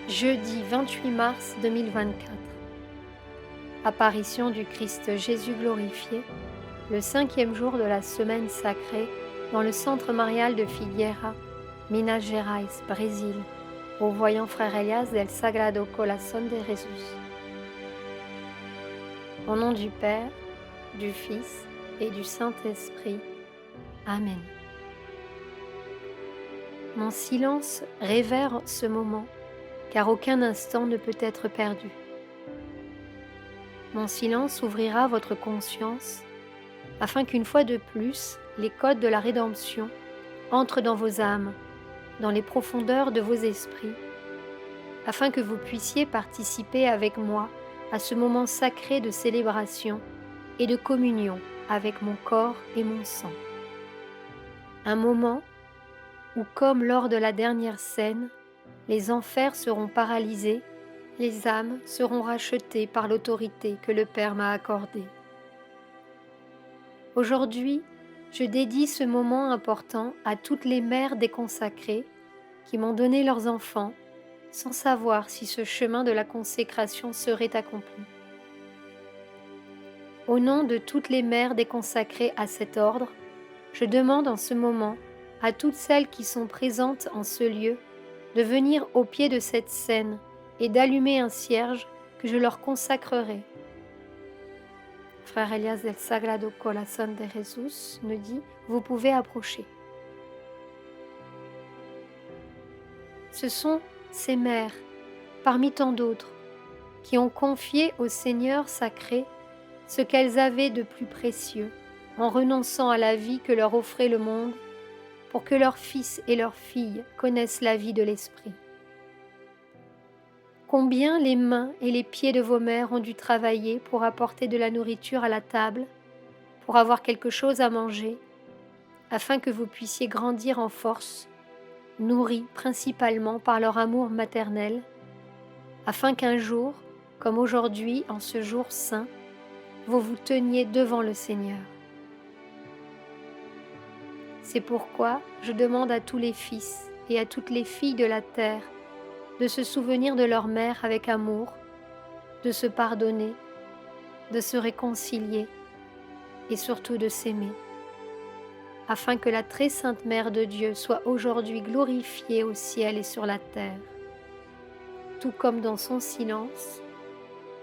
Jeudi 28 mars 2024. Apparition du Christ Jésus glorifié, le 5e jour de la semaine sacrée dans le centre marial de Figueira, Minas Gerais, Brésil, au voyant Frère Elias del Sagrado Corazón de Jesús. Au nom du Père, du Fils et du Saint-Esprit. Amen. Mon silence révère ce moment, car aucun instant ne peut être perdu. Mon silence ouvrira votre conscience, afin qu'une fois de plus, les codes de la rédemption entrent dans vos âmes, dans les profondeurs de vos esprits, afin que vous puissiez participer avec moi à ce moment sacré de célébration et de communion avec mon corps et mon sang. Un moment où, comme lors de la dernière scène, les enfers seront paralysés, les âmes seront rachetées par l'autorité que le Père m'a accordée. Aujourd'hui, je dédie ce moment important à toutes les mères déconsacrées qui m'ont donné leurs enfants sans savoir si ce chemin de la consécration serait accompli. Au nom de toutes les mères déconsacrées à cet ordre, je demande en ce moment à toutes celles qui sont présentes en ce lieu de venir au pied de cette scène et d'allumer un cierge que je leur consacrerai. Frère Elias del Sagrado Corazón de Jesús me dit « Vous pouvez approcher ». Ce sont ces mères, parmi tant d'autres, qui ont confié au Seigneur sacré ce qu'elles avaient de plus précieux, en renonçant à la vie que leur offrait le monde, pour que leurs fils et leurs filles connaissent la vie de l'Esprit. Combien les mains et les pieds de vos mères ont dû travailler pour apporter de la nourriture à la table, pour avoir quelque chose à manger, afin que vous puissiez grandir en force, nourris principalement par leur amour maternel, afin qu'un jour, comme aujourd'hui en ce jour saint, vous vous teniez devant le Seigneur. C'est pourquoi je demande à tous les fils et à toutes les filles de la terre de se souvenir de leur mère avec amour, de se pardonner, de se réconcilier et surtout de s'aimer, afin que la très sainte Mère de Dieu soit aujourd'hui glorifiée au ciel et sur la terre, tout comme dans son silence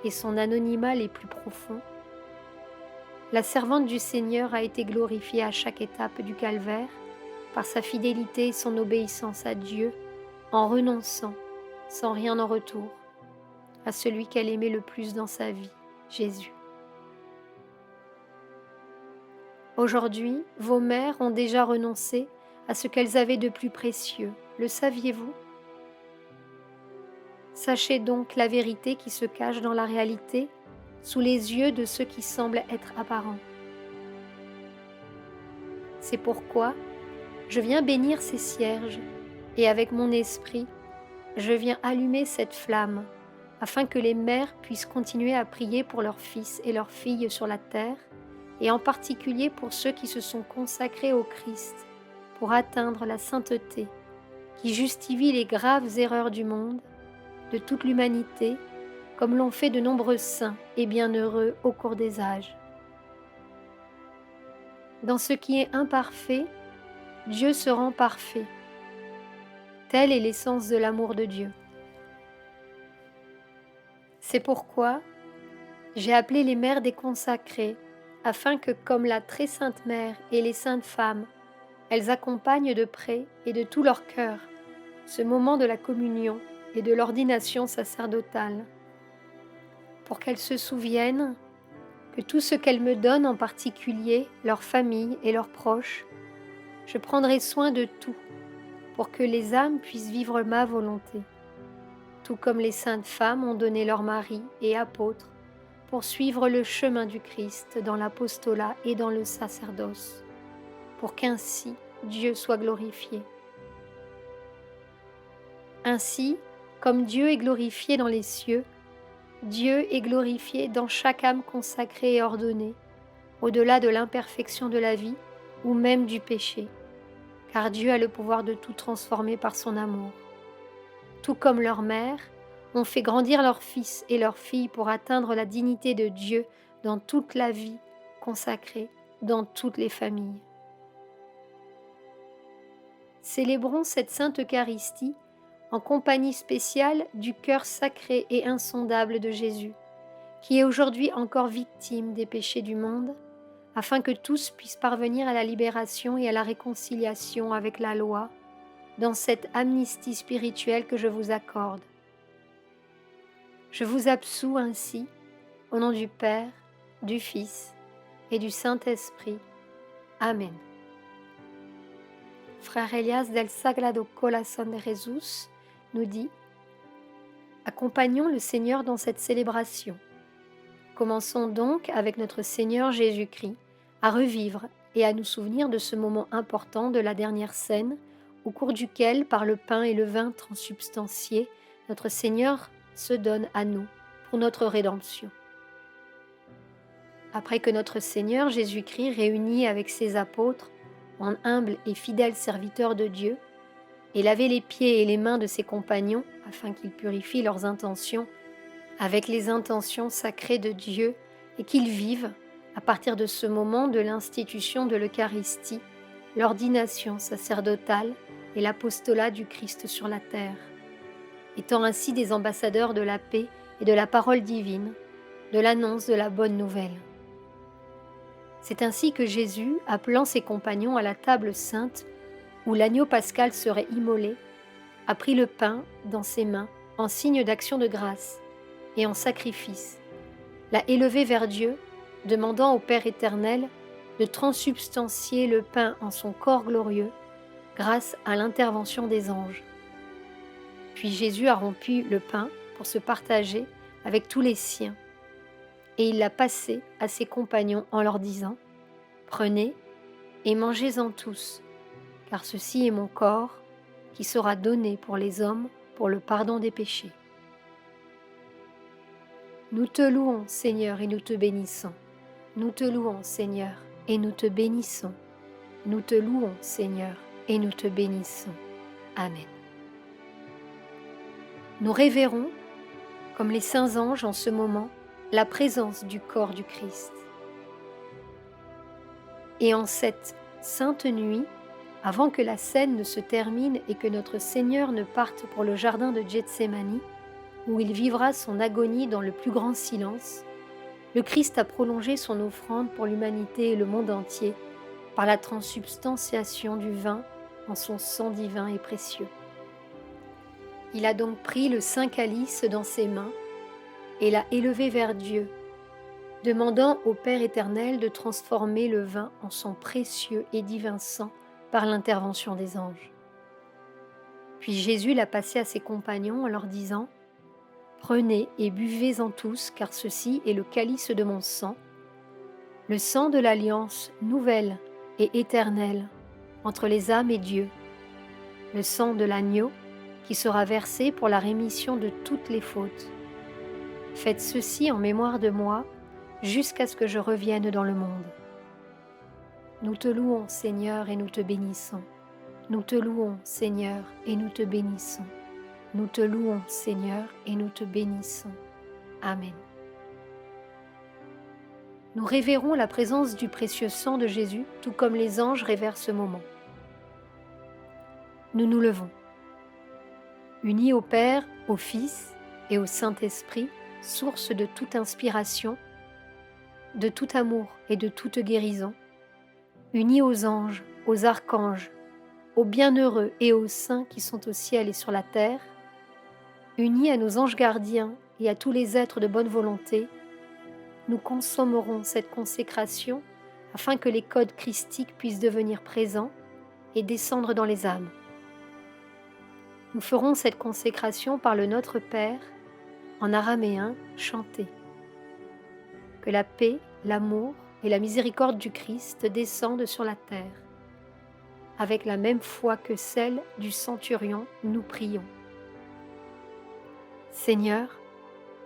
et son anonymat les plus profonds. La servante du Seigneur a été glorifiée à chaque étape du calvaire par sa fidélité et son obéissance à Dieu en renonçant, sans rien en retour, à celui qu'elle aimait le plus dans sa vie, Jésus. Aujourd'hui, vos mères ont déjà renoncé à ce qu'elles avaient de plus précieux, le saviez-vous ? Sachez donc la vérité qui se cache dans la réalité, sous les yeux de ceux qui semblent être apparents. C'est pourquoi je viens bénir ces cierges, et avec mon esprit, je viens allumer cette flamme, afin que les mères puissent continuer à prier pour leurs fils et leurs filles sur la terre, et en particulier pour ceux qui se sont consacrés au Christ, pour atteindre la sainteté, qui justifie les graves erreurs du monde, de toute l'humanité, comme l'ont fait de nombreux saints et bienheureux au cours des âges. Dans ce qui est imparfait, Dieu se rend parfait. Telle est l'essence de l'amour de Dieu. C'est pourquoi j'ai appelé les mères des consacrés, afin que, comme la très sainte Mère et les saintes femmes, elles accompagnent de près et de tout leur cœur ce moment de la communion et de l'ordination sacerdotale, pour qu'elles se souviennent que tout ce qu'elles me donnent, en particulier leur famille et leurs proches, je prendrai soin de tout pour que les âmes puissent vivre ma volonté, tout comme les saintes femmes ont donné leurs maris et apôtres pour suivre le chemin du Christ dans l'apostolat et dans le sacerdoce, pour qu'ainsi Dieu soit glorifié. Ainsi, comme Dieu est glorifié dans les cieux, Dieu est glorifié dans chaque âme consacrée et ordonnée, au-delà de l'imperfection de la vie ou même du péché, car Dieu a le pouvoir de tout transformer par son amour. Tout comme leur mère, ont fait grandir leurs fils et leurs filles pour atteindre la dignité de Dieu dans toute la vie consacrée, dans toutes les familles. Célébrons cette Sainte Eucharistie en compagnie spéciale du cœur sacré et insondable de Jésus, qui est aujourd'hui encore victime des péchés du monde, afin que tous puissent parvenir à la libération et à la réconciliation avec la loi, dans cette amnistie spirituelle que je vous accorde. Je vous absous ainsi, au nom du Père, du Fils et du Saint-Esprit. Amen. Frère Elias del Sagrado Corazón de Jesús nous dit: accompagnons le Seigneur dans cette célébration. Commençons donc avec notre Seigneur Jésus-Christ à revivre et à nous souvenir de ce moment important de la dernière scène, au cours duquel, par le pain et le vin transsubstantiés, notre Seigneur se donne à nous pour notre rédemption. Après que notre Seigneur Jésus-Christ, réuni avec ses apôtres, en humble et fidèle serviteur de Dieu, ait lavé les pieds et les mains de ses compagnons afin qu'ils purifient leurs intentions avec les intentions sacrées de Dieu et qu'ils vivent, à partir de ce moment, de l'institution de l'Eucharistie, l'ordination sacerdotale et l'apostolat du Christ sur la terre, étant ainsi des ambassadeurs de la paix et de la parole divine, de l'annonce de la bonne nouvelle. C'est ainsi que Jésus, appelant ses compagnons à la table sainte où l'agneau pascal serait immolé, a pris le pain dans ses mains en signe d'action de grâce et en sacrifice, l'a élevé vers Dieu, demandant au Père éternel de transsubstantier le pain en son corps glorieux grâce à l'intervention des anges. Puis Jésus a rompu le pain pour se partager avec tous les siens, et il l'a passé à ses compagnons en leur disant: « Prenez et mangez-en tous, car ceci est mon corps qui sera donné pour les hommes pour le pardon des péchés. » Nous te louons, Seigneur, et nous te bénissons. Nous te louons, Seigneur, et nous te bénissons. Nous te louons, Seigneur, et nous te bénissons. Amen. Nous révérons, comme les saints anges en ce moment, la présence du corps du Christ. Et en cette sainte nuit, avant que la scène ne se termine et que notre Seigneur ne parte pour le jardin de Gethsémani, où il vivra son agonie dans le plus grand silence, le Christ a prolongé son offrande pour l'humanité et le monde entier par la transsubstantiation du vin en son sang divin et précieux. Il a donc pris le saint calice dans ses mains et l'a élevé vers Dieu, demandant au Père éternel de transformer le vin en son précieux et divin sang par l'intervention des anges. Puis Jésus l'a passé à ses compagnons en leur disant: « Prenez et buvez-en tous, car ceci est le calice de mon sang, le sang de l'alliance nouvelle et éternelle entre les âmes et Dieu, le sang de l'agneau qui sera versé pour la rémission de toutes les fautes. Faites ceci en mémoire de moi, jusqu'à ce que je revienne dans le monde. » Nous te louons, Seigneur, et nous te bénissons. Nous te louons, Seigneur, et nous te bénissons. Nous te louons, Seigneur, et nous te bénissons. Amen. Nous révérons la présence du précieux sang de Jésus, tout comme les anges révèrent ce moment. Nous nous levons. Unis au Père, au Fils et au Saint-Esprit, source de toute inspiration, de tout amour et de toute guérison, unis aux anges, aux archanges, aux bienheureux et aux saints qui sont au ciel et sur la terre, unis à nos anges gardiens et à tous les êtres de bonne volonté, nous consommerons cette consécration afin que les codes christiques puissent devenir présents et descendre dans les âmes. Nous ferons cette consécration par le Notre Père, en araméen chanté. Que la paix, l'amour et la miséricorde du Christ descendent sur la terre. Avec la même foi que celle du centurion, nous prions. Seigneur,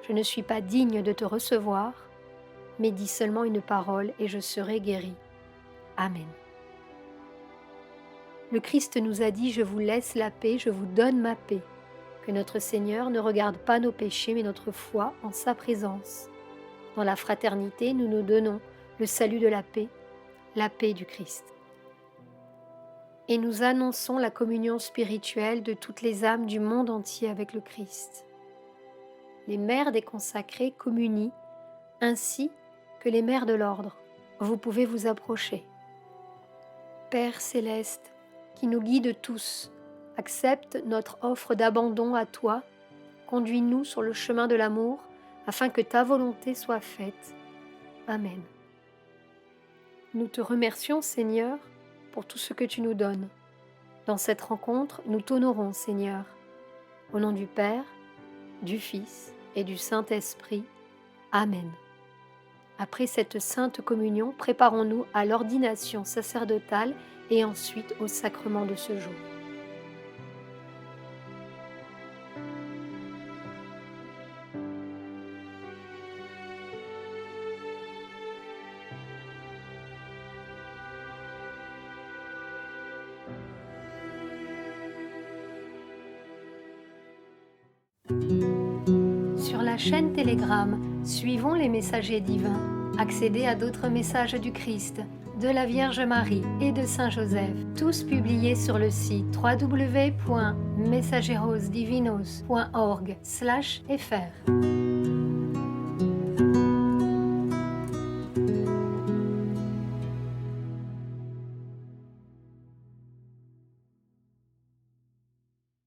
je ne suis pas digne de te recevoir, mais dis seulement une parole et je serai guéri. Amen. Le Christ nous a dit: « Je vous laisse la paix, je vous donne ma paix. que notre Seigneur ne regarde pas nos péchés mais notre foi en sa présence. Dans la fraternité, nous nous donnons le salut de la paix du Christ. Et nous annonçons la communion spirituelle de toutes les âmes du monde entier avec le Christ. Les mères des consacrés communient ainsi que les mères de l'ordre. Vous pouvez vous approcher. Père céleste, qui nous guide tous, accepte notre offre d'abandon à toi, conduis-nous sur le chemin de l'amour, afin que ta volonté soit faite. Amen. Nous te remercions, Seigneur, pour tout ce que tu nous donnes. Dans cette rencontre, nous t'honorons, Seigneur. Au nom du Père, du Fils et du Saint-Esprit. Amen. Après cette sainte communion, préparons-nous à l'ordination sacerdotale et ensuite au sacrement de ce jour. Sur la chaîne Telegram, suivons les messagers divins. Accédez à d'autres messages du Christ, de la Vierge Marie et de Saint Joseph, tous publiés sur le site www.mensagerosdivinos.org/fr.